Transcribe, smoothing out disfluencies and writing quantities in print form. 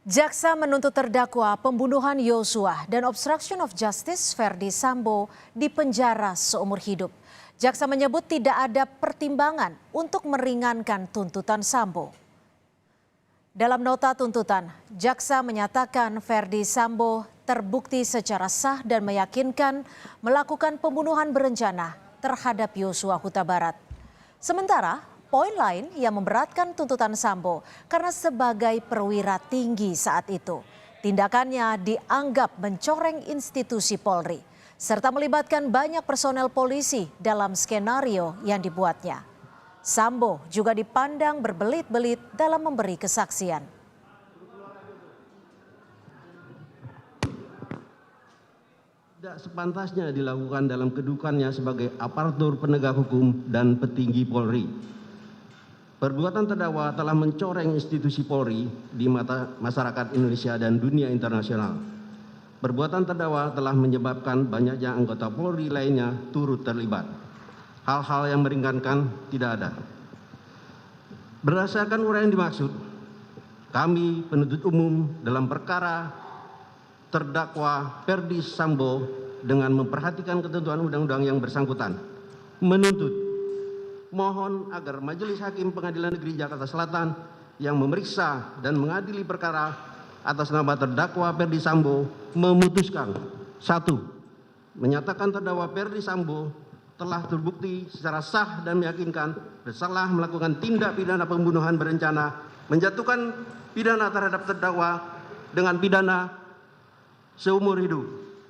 Jaksa menuntut terdakwa pembunuhan Yosua dan obstruction of justice Verdi Sambo dipenjara seumur hidup. Jaksa menyebut tidak ada pertimbangan untuk meringankan tuntutan Sambo. Dalam nota tuntutan, jaksa menyatakan Verdi Sambo terbukti secara sah dan meyakinkan melakukan pembunuhan berencana terhadap Yosua Huta Barat. Sementara poin lain yang memberatkan tuntutan Sambo karena sebagai perwira tinggi saat itu, tindakannya dianggap mencoreng institusi Polri serta melibatkan banyak personel polisi dalam skenario yang dibuatnya. Sambo juga dipandang berbelit-belit dalam memberi kesaksian. Tidak sepantasnya dilakukan dalam kedudukannya sebagai aparatur penegak hukum dan petinggi Polri. Perbuatan terdakwa telah mencoreng institusi Polri di mata masyarakat Indonesia dan dunia internasional. Perbuatan terdakwa telah menyebabkan banyaknya anggota Polri lainnya turut terlibat. Hal-hal yang meringankan tidak ada. Berdasarkan uraian dimaksud, kami penuntut umum dalam perkara terdakwa Verdi Sambo dengan memperhatikan ketentuan undang-undang yang bersangkutan menuntut mohon agar Majelis Hakim Pengadilan Negeri Jakarta Selatan yang memeriksa dan mengadili perkara atas nama terdakwa Verdi Sambo memutuskan: 1. Menyatakan terdakwa Verdi Sambo telah terbukti secara sah dan meyakinkan bersalah melakukan tindak pidana pembunuhan berencana, menjatuhkan pidana terhadap terdakwa dengan pidana seumur hidup.